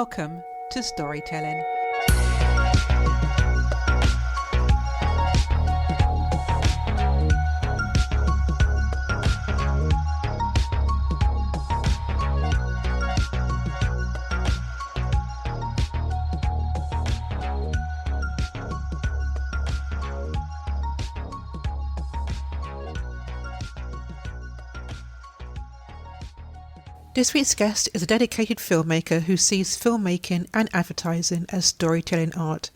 Welcome to Storytelling. This week's guest is a dedicated filmmaker who sees filmmaking and advertising as storytelling art.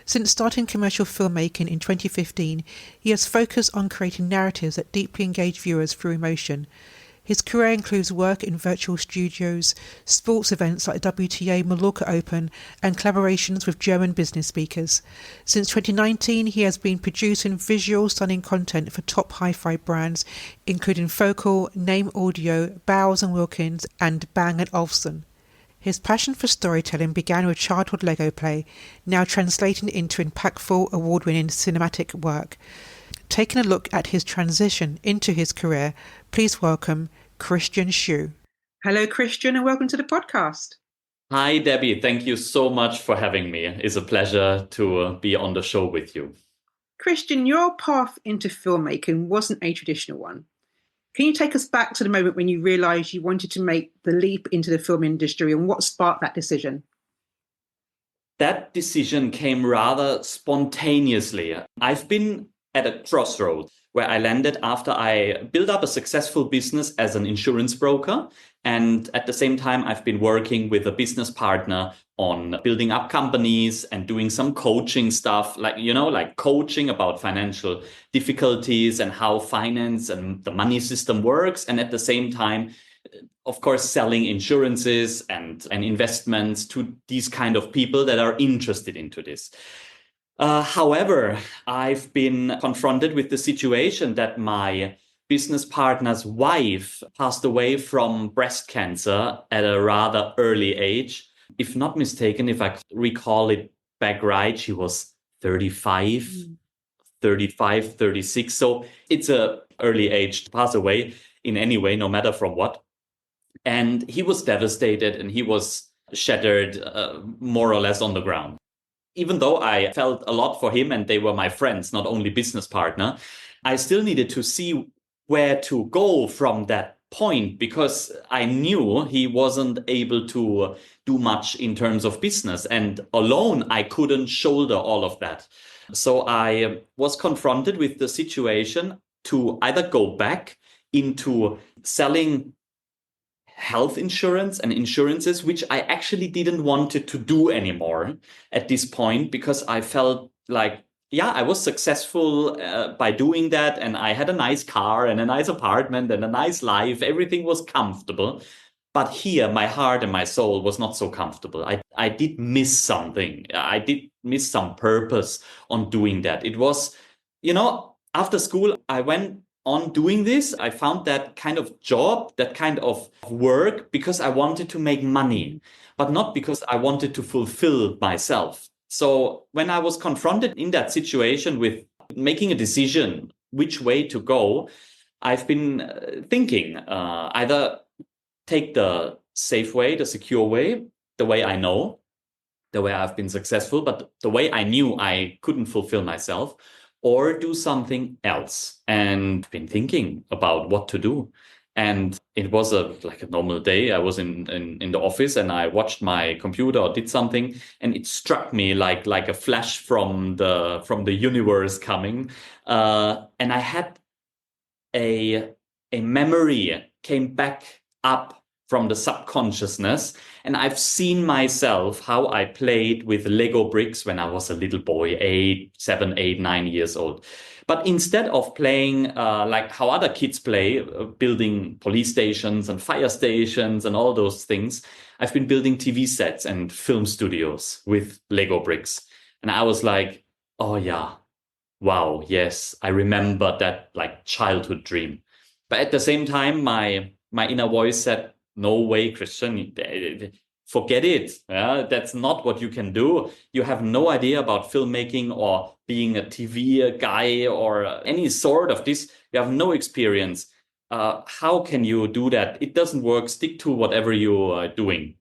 Since starting commercial filmmaking in 2015, he has focused on creating narratives that deeply engage viewers through emotion. His career includes work in virtual studios, sports events like WTA Mallorca Open, and collaborations with German business speakers. Since 2019, he has been producing visual stunning content for top hi-fi brands, including Focal, Naim Audio, Bowers and Wilkins, and Bang Olufsen. His passion for storytelling began with childhood Lego play, now translating into impactful, award-winning cinematic work. Taking a look at his transition into his career, please welcome Christian Schu. Hello, Christian, and welcome to the podcast. Hi, Debbie. Thank you so much for having me. It's a pleasure to be on the show with you. Christian, your path into filmmaking wasn't a traditional one. Can you take us back to the moment when you realised you wanted to make the leap into the film industry and what sparked that decision? That decision came rather spontaneously. I've been at a crossroads where I landed after I built up a successful business as an insurance broker. And at the same time, I've been working with a business partner on building up companies and doing some coaching stuff, like coaching about financial difficulties and how finance and the money system works. And at the same time, of course, selling insurances and investments to these kind of people that are interested into this. However, I've been confronted with the situation that my business partner's wife passed away from breast cancer at a rather early age. If not mistaken, if I recall it back right, she was 35, 36. So it's an early age to pass away in any way, no matter from what. And he was devastated and he was shattered more or less on the ground. Even though I felt a lot for him and they were my friends, not only business partner, I still needed to see where to go from that point because I knew he wasn't able to do much in terms of business. And alone, I couldn't shoulder all of that. So I was confronted with the situation to either go back into selling health insurance and insurances, which I actually didn't want to do anymore at this point because I felt like, I was successful by doing that. And I had a nice car and a nice apartment and a nice life. Everything was comfortable. But here, my heart and my soul was not so comfortable. I did miss something. I did miss some purpose on doing that. It was, after school, I went on doing this. I found that kind of job, that kind of work, because I wanted to make money, but not because I wanted to fulfill myself. So when I was confronted in that situation with making a decision which way to go, I've been thinking either take the safe way, the secure way, the way I know, the way I've been successful, but the way I knew I couldn't fulfill myself, or do something else. And I've been thinking about what to do. And it was a normal day. I was in the office and I watched my computer or did something, and it struck me like a flash from the universe coming. And I had a memory came back up from the subconsciousness. And I've seen myself how I played with Lego bricks when I was a little boy, 7, 8, 9 years old. But instead of playing like how other kids play, building police stations and fire stations and all those things, I've been building TV sets and film studios with Lego bricks. And I was like, oh yeah, wow, yes, I remember that childhood dream. But at the same time, my inner voice said, no way, Christian, forget it. Yeah, that's not what you can do. You have no idea about filmmaking or being a TV guy or any sort of this. You have no experience. How can you do that? It doesn't work. Stick to whatever you are doing.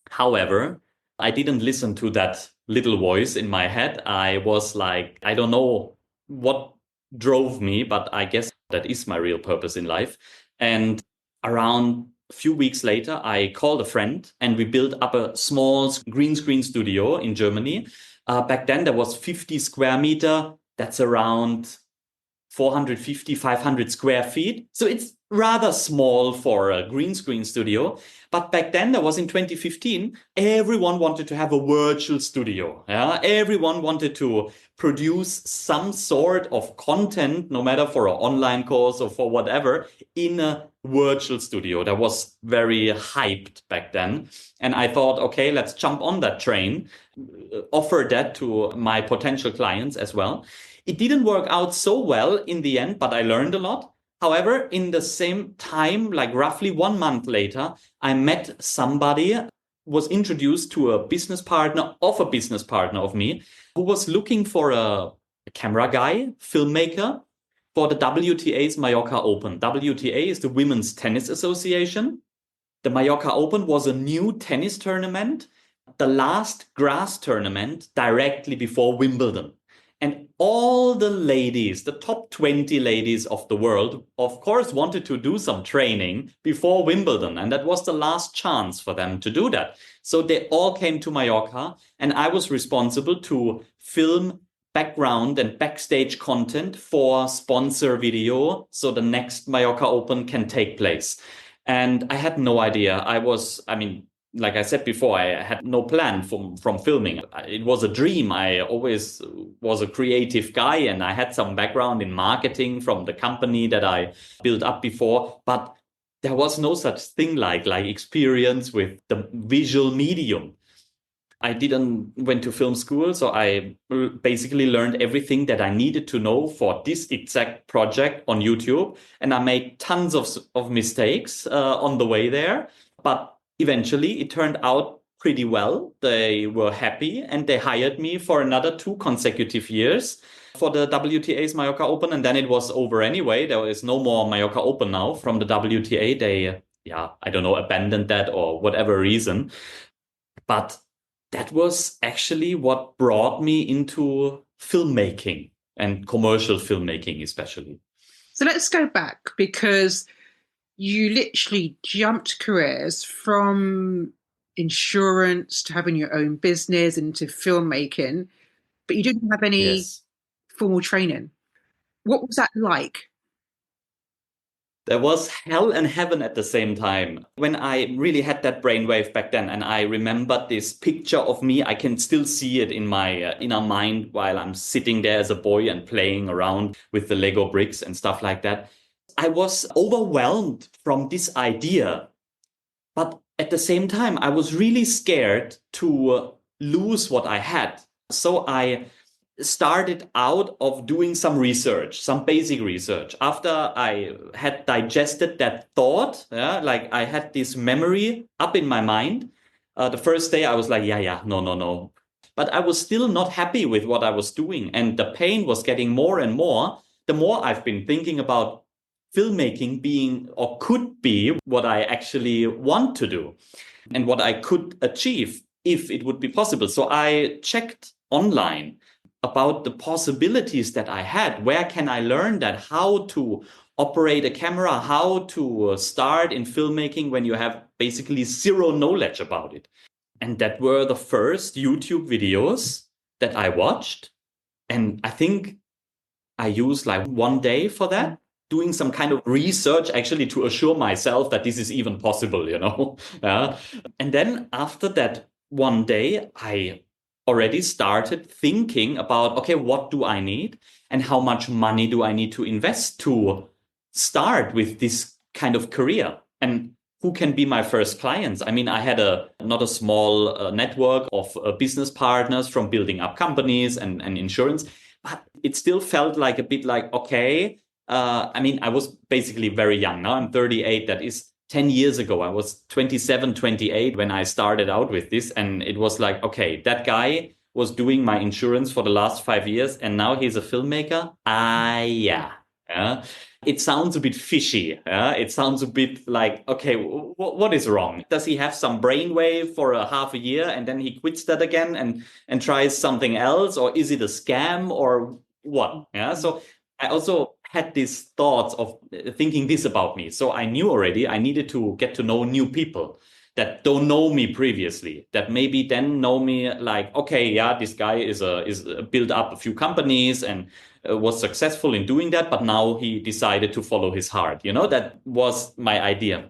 However, I didn't listen to that little voice in my head. I was like, I don't know what drove me, but I guess that is my real purpose in life. And around a few weeks later, I called a friend and we built up a small green screen studio in Germany. Back then, there was 50 square meter. That's around 450, 500 square feet. So it's rather small for a green screen studio. But back then, that was in 2015, everyone wanted to have a virtual studio. Yeah? Everyone wanted to produce some sort of content, no matter for an online course or for whatever, in a virtual studio. That was very hyped back then. And I thought, okay, let's jump on that train, offer that to my potential clients as well. It didn't work out so well in the end, but I learned a lot. However, in the same time, like roughly 1 month later, I met somebody, was introduced to a business partner of me, who was looking for a camera guy, filmmaker, for the WTA's Mallorca Open. WTA is the Women's Tennis Association. The Mallorca Open was a new tennis tournament, the last grass tournament directly before Wimbledon. And all the ladies, the top 20 ladies of the world, of course, wanted to do some training before Wimbledon. And that was the last chance for them to do that. So they all came to Mallorca, and I was responsible to film background and backstage content for sponsor video so the next Mallorca Open can take place. And I had no idea. Like I said before, I had no plan from filming. It was a dream. I always was a creative guy, and I had some background in marketing from the company that I built up before. But there was no such thing like experience with the visual medium. I didn't went to film school, so I basically learned everything that I needed to know for this exact project on YouTube. And I made tons of mistakes on the way there. But eventually, it turned out pretty well. They were happy and they hired me for another 2 consecutive years for the WTA's Mallorca Open. And then it was over anyway. There is no more Mallorca Open now from the WTA. They, I don't know, abandoned that or whatever reason. But that was actually what brought me into filmmaking and commercial filmmaking, especially. So let's go back, because you literally jumped careers from insurance to having your own business into filmmaking, but you didn't have any formal training. What was that like? There was hell and heaven at the same time. When I really had that brainwave back then, and I remembered this picture of me, I can still see it in my inner mind while I'm sitting there as a boy and playing around with the Lego bricks and stuff like that. I was overwhelmed from this idea. But at the same time, I was really scared to lose what I had. So I started out of doing some research, some basic research. After I had digested that thought, like I had this memory up in my mind. The first day I was like, no. But I was still not happy with what I was doing. And the pain was getting more and more. The more I've been thinking about filmmaking being or could be what I actually want to do and what I could achieve if it would be possible. So I checked online about the possibilities that I had. Where can I learn that? How to operate a camera, how to start in filmmaking when you have basically zero knowledge about it. And that were the first YouTube videos that I watched. And I think I used like 1 day for that, doing some kind of research actually to assure myself that this is even possible, And then after that 1 day, I already started thinking about, okay, what do I need and how much money do I need to invest to start with this kind of career? And who can be my first clients? I mean, I had not a small network of business partners from building up companies and insurance, but it still felt like a bit like, okay, I was basically very young. Now I'm 38. That is 10 years ago. I was 27, 28 when I started out with this. And it was like, okay, that guy was doing my insurance for the last 5 years and now he's a filmmaker. Yeah. Yeah? It sounds a bit fishy. Yeah? It sounds a bit like, okay, what is wrong? Does he have some brainwave for a half a year and then he quits that again and tries something else? Or is it a scam or what? Yeah. So I also had these thoughts of thinking this about me. So I knew already I needed to get to know new people that don't know me previously, that maybe then know me like, okay, yeah, this guy is built up a few companies and was successful in doing that, but now he decided to follow his heart. That was my idea.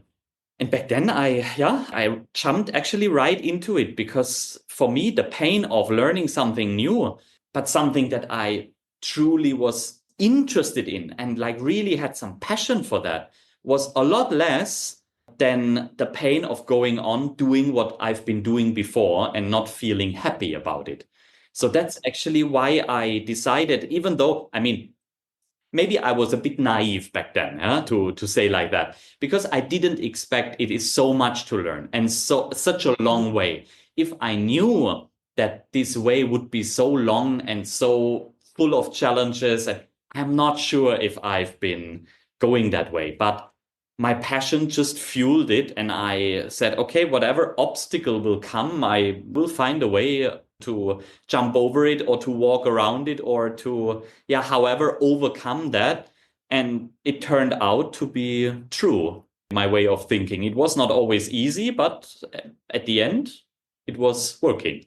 And back then I jumped actually right into it because for me, the pain of learning something new, but something that I truly was interested in and like really had some passion for that was a lot less than the pain of going on doing what I've been doing before and not feeling happy about it. So that's actually why I decided, even though, I mean, maybe I was a bit naive back then, to say like that, because I didn't expect it is so much to learn and such a long way. If I knew that this way would be so long and so full of challenges, I'm not sure if I've been going that way, but my passion just fueled it. And I said, okay, whatever obstacle will come, I will find a way to jump over it or to walk around it or to, yeah, however, overcome that. And it turned out to be true, my way of thinking. It was not always easy, but at the end, it was working.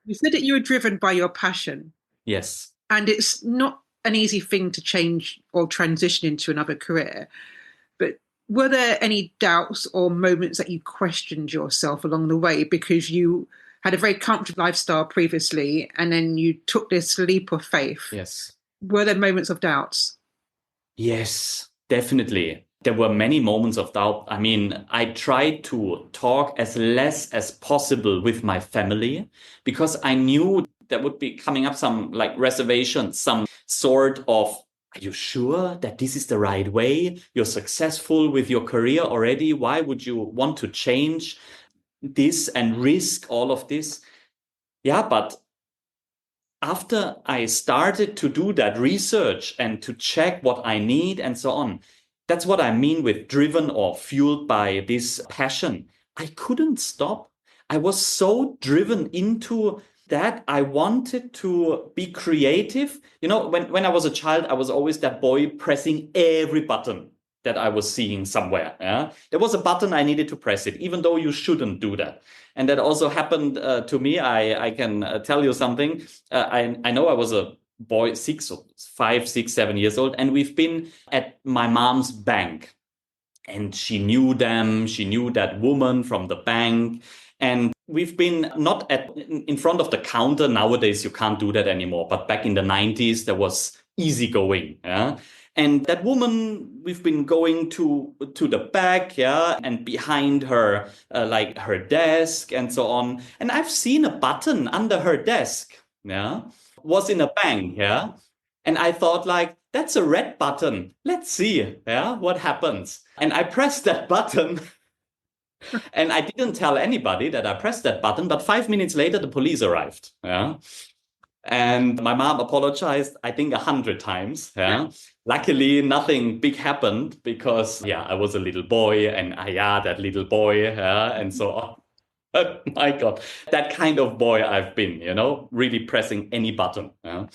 You said that you were driven by your passion, Yes. and it's not an easy thing to change or transition into another career. But were there any doubts or moments that you questioned yourself along the way because you had a very comfortable lifestyle previously and then you took this leap of faith? Yes. Were there moments of doubts? Yes, definitely. There were many moments of doubt. I mean, I tried to talk as less as possible with my family because I knew there would be coming up some like reservations, some sort of, are you sure that this is the right way? You're successful with your career already. Why would you want to change this and risk all of this? Yeah, but after I started to do that research and to check what I need and so on, that's what I mean with driven or fueled by this passion. I couldn't stop. I was so driven into that. I wanted to be creative. When I was a child, I was always that boy pressing every button that I was seeing somewhere. Yeah? There was a button I needed to press it, even though you shouldn't do that. And that also happened to me. I can tell you something. I know I was a boy, 5, 6, 7 years old, and we've been at my mom's bank. And she knew them. She knew that woman from the bank. And we've been not in front of the counter. Nowadays, you can't do that anymore. But back in the 90s, there was easy going. Yeah. And that woman, we've been going to the back, yeah, and behind her, like her desk and so on. And I've seen a button under her desk, yeah, was in a bank, yeah. And I thought like, that's a red button. Let's see, yeah, what happens. And I pressed that button. And I didn't tell anybody that I pressed that button, but 5 minutes later, the police arrived, yeah. And my mom apologized, I think 100 times. Yeah. Luckily, nothing big happened because, yeah, I was a little boy and that little boy, yeah, and so on. Oh my God, that kind of boy I've been, really pressing any button. Yeah.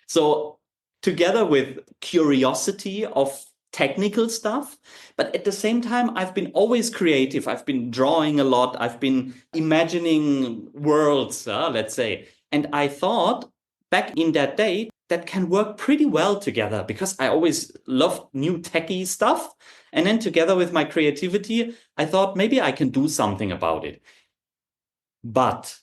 So together with curiosity of technical stuff, but at the same time, I've been always creative. I've been drawing a lot. I've been imagining worlds, let's say. And I thought back in that day, that can work pretty well together because I always loved new techie stuff. And then together with my creativity, I thought maybe I can do something about it. But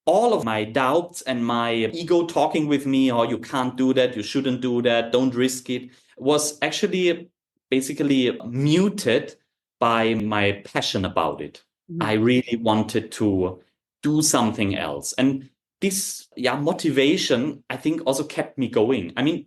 all of my doubts and my ego talking with me, oh, you can't do that, you shouldn't do that, don't risk it, was actually basically muted by my passion about it. Mm-hmm. I really wanted to do something else. And this motivation, I think, also kept me going. I mean,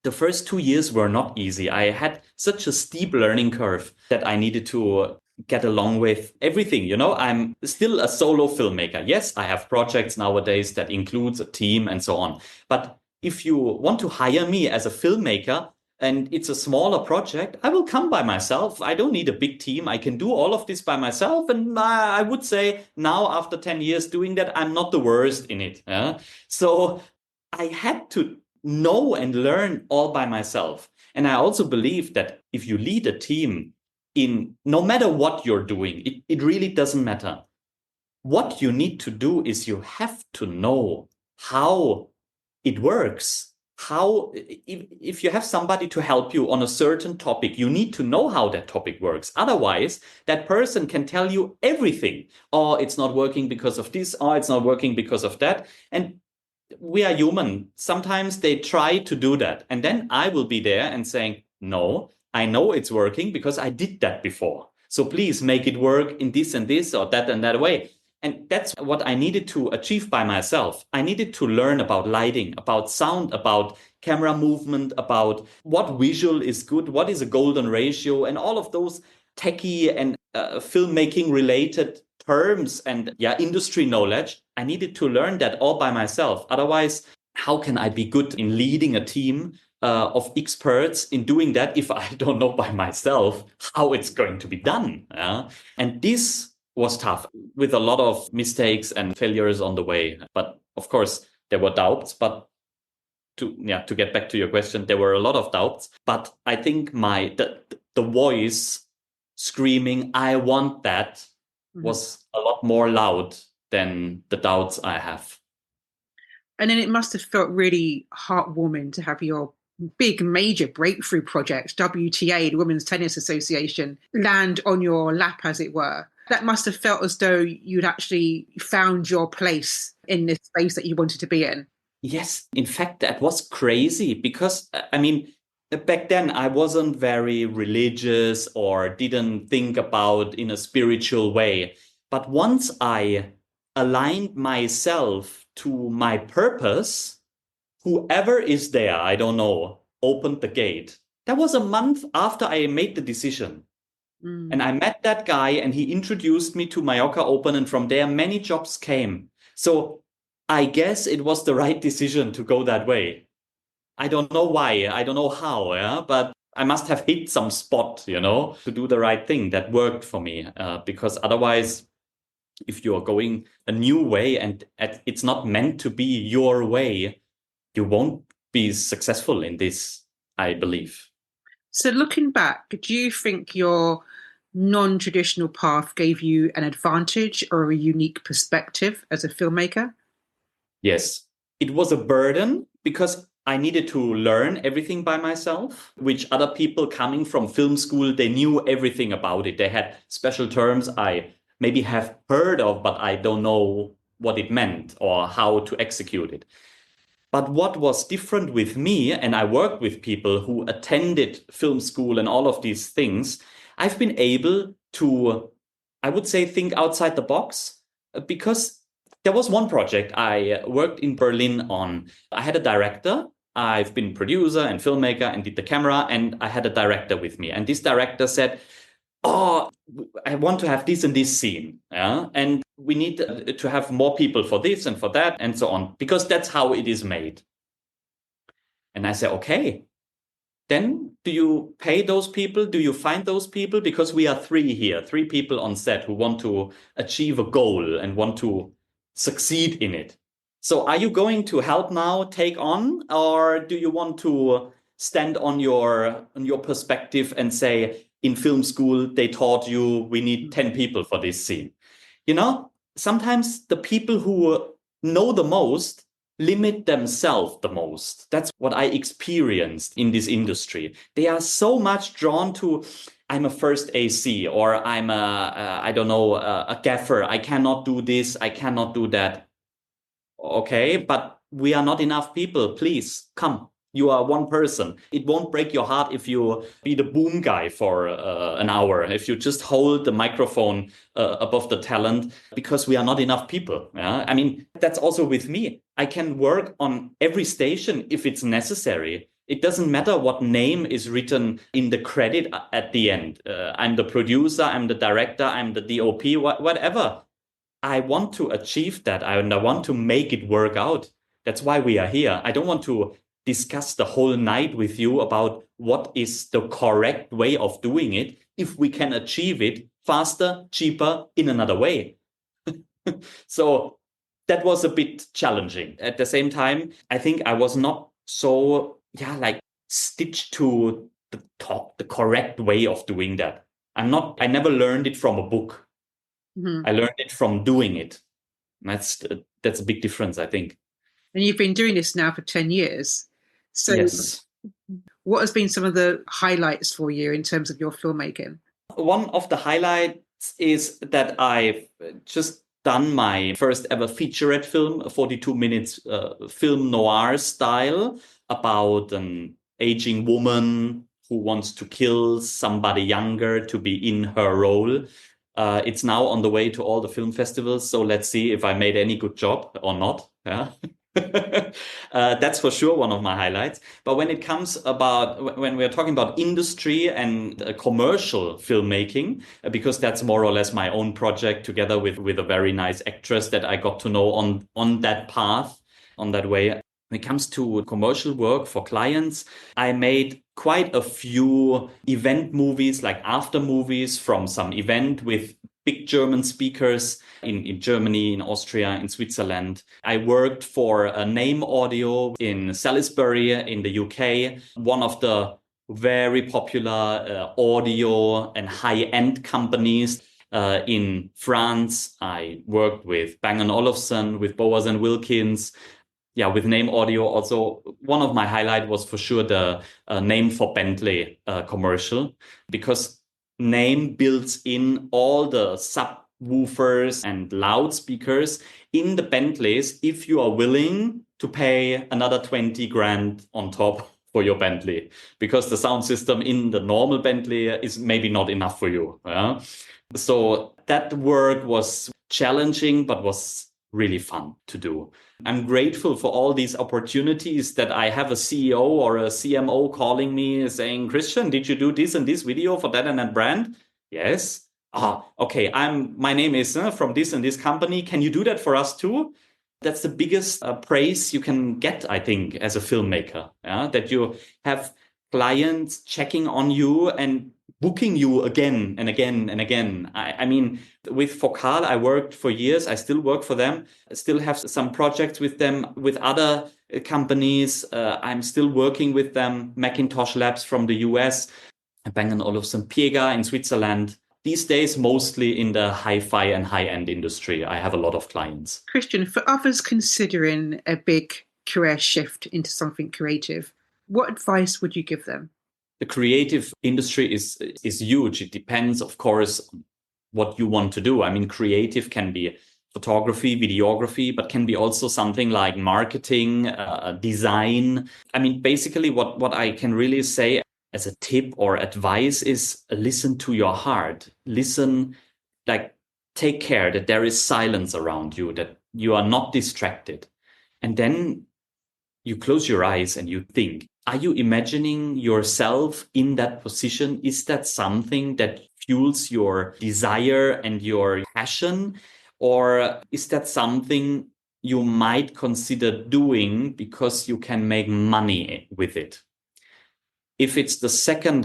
the first 2 years were not easy. I had such a steep learning curve that I needed to get along with everything. I'm still a solo filmmaker. Yes, I have projects nowadays that includes a team and so on. But if you want to hire me as a filmmaker and it's a smaller project, I will come by myself. I don't need a big team. I can do all of this by myself. And I would say now, after 10 years doing that, I'm not the worst in it. Yeah? So I had to know and learn all by myself. And I also believe that if you lead a team in no matter what you're doing, it really doesn't matter. What you need to do is you have to know how it works. How, if you have somebody to help you on a certain topic, you need to know how that topic works. Otherwise, that person can tell you everything. Oh, it's not working because of this. Oh, it's not working because of that. And we are human. Sometimes they try to do that. And then I will be there and saying, no, I know it's working because I did that before. So please make it work in this and this or that and that way. And that's what I needed to achieve by myself. I needed to learn about lighting, about sound, about camera movement, about what visual is good, what is a golden ratio, and all of those techie and filmmaking related terms and industry knowledge. I needed to learn that all by myself. Otherwise, how can I be good in leading a team of experts in doing that if I don't know by myself how it's going to be done? And this was tough with a lot of mistakes and failures on the way. But of course, there were doubts. But to get back to your question, there were a lot of doubts. But I think the voice screaming, I want that, was a lot more loud than the doubts I have. And then it must have felt really heartwarming to have your big major breakthrough project, WTA, the Women's Tennis Association, land on your lap, as it were. That must have felt as though you'd actually found your place in this space that you wanted to be in. Yes, in fact, that was crazy because, I mean, back then I wasn't very religious or didn't think about in a spiritual way. But once I aligned myself to my purpose, whoever is there, I don't know, opened the gate. That was a month after I made the decision. And I met that guy and he introduced me to Mallorca Open, and from there many jobs came. So I guess it was the right decision to go that way. I don't know why, I don't know how, but I must have hit some spot, to do the right thing that worked for me. Because otherwise, if you're going a new way and it's not meant to be your way, you won't be successful in this, I believe. So looking back, do you think your non-traditional path gave you an advantage or a unique perspective as a filmmaker? Yes, it was a burden because I needed to learn everything by myself, which other people coming from film school, they knew everything about it. They had special terms I maybe have heard of, but I don't know what it meant or how to execute it. But what was different with me, and I worked with people who attended film school and all of these things, I've been able to, I would say, think outside the box, because there was one project I worked in Berlin on. I had a director. I've been producer and filmmaker and did the camera, and I had a director with me. And this director said, oh, I want to have this and this scene. And we need to have more people for this and for that and so on, because that's how it is made. And I said, okay, then do you pay those people? Do you find those people? Because we are three people on set who want to achieve a goal and want to succeed in it. So are you going to help now take on, or do you want to stand on your perspective and say, in film school, they taught you we need 10 people for this scene? Sometimes the people who know the most limit themselves the most. That's what I experienced in this industry. They are so much drawn to, I'm a first AC, or I'm a gaffer. I cannot do this. I cannot do that. Okay, but we are not enough people. Please come. You are one person. It won't break your heart if you be the boom guy for an hour, if you just hold the microphone above the talent, because we are not enough people. I mean, that's also with me. I can work on every station if it's necessary. It doesn't matter what name is written in the credit at the end. I'm the producer, I'm the director, I'm the DOP, whatever. I want to achieve that, and I want to make it work out. That's why we are here. I don't want to discuss the whole night with you about what is the correct way of doing it if we can achieve it faster, cheaper, in another way. So that was a bit challenging. At the same time, I think I was not so, like stitched to the correct way of doing that. I never learned it from a book. I learned it from doing it. That's a big difference, I think. And you've been doing this now for 10 years. So yes. What has been some of the highlights for you in terms of your filmmaking? One of the highlights is that I've just done my first ever featurette film, a 42 minutes film noir style about an aging woman who wants to kill somebody younger to be in her role. It's now on the way to all the film festivals, so let's see if I made any good job or not. Yeah. That's for sure one of my highlights. But when it comes when we're talking about industry and commercial filmmaking, because that's more or less my own project together with a very nice actress that I got to know on that path, on that way. When it comes to commercial work for clients, I made quite a few event movies, like after movies from some event with big German speakers in Germany, in Austria, in Switzerland. I worked for Naim Audio in Salisbury in the UK, one of the very popular audio and high-end companies. In France, I worked with Bang Olufsen, with Bowers and Wilkins. Yeah, with Naim Audio also. One of my highlights was for sure the Name for Bentley commercial, because Naim builds in all the subwoofers and loudspeakers in the Bentleys if you are willing to pay another 20 grand on top for your Bentley, because the sound system in the normal Bentley is maybe not enough for you. Yeah? So that work was challenging, but was really fun to do. I'm grateful for all these opportunities that I have a CEO or a CMO calling me saying, Christian, did you do this and this video for that and that brand? Yes. Okay. My name is from this and this company. Can you do that for us too? That's the biggest praise you can get, I think, as a filmmaker. Yeah? That you have clients checking on you and booking you again and again and again. I mean, with Focal, I worked for years. I still work for them. I still have some projects with them, with other companies. I'm still working with them. Macintosh Labs from the US, Bang Olufsen, Piega in Switzerland. These days, mostly in the hi-fi and high-end industry. I have a lot of clients. Christian, for others considering a big career shift into something creative, what advice would you give them? The creative industry is huge. It depends, of course, what you want to do. I mean, creative can be photography, videography, but can be also something like marketing, design. I mean, basically what I can really say as a tip or advice is listen to your heart. Listen, take care that there is silence around you, that you are not distracted. And then you close your eyes and you think, are you imagining yourself in that position? Is that something that fuels your desire and your passion? Or is that something you might consider doing because you can make money with it? If it's the second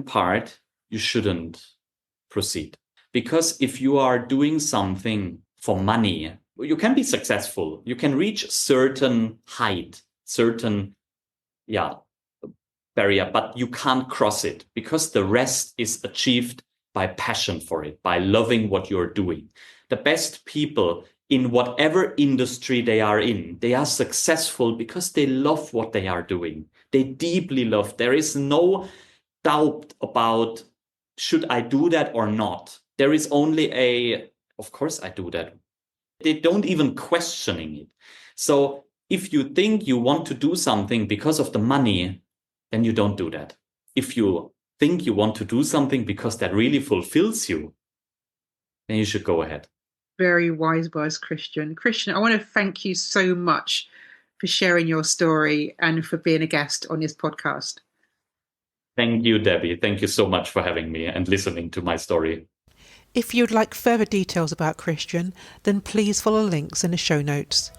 part, you shouldn't proceed. Because if you are doing something for money, you can be successful. You can reach certain height, certain barrier, but you can't cross it, because the rest is achieved by passion for it, by loving what you're doing. The best people in whatever industry they are in, they are successful because they love what they are doing. They deeply love. There is no doubt about, should I do that or not? There is only of course I do that. They don't even questioning it. So if you think you want to do something because of the money, then you don't do that. If you think you want to do something because that really fulfills you, then you should go ahead. Very wise words, Christian. Christian, I want to thank you so much for sharing your story and for being a guest on this podcast. Thank you, Debbie. Thank you so much for having me and listening to my story. If you'd like further details about Christian, then please follow links in the show notes.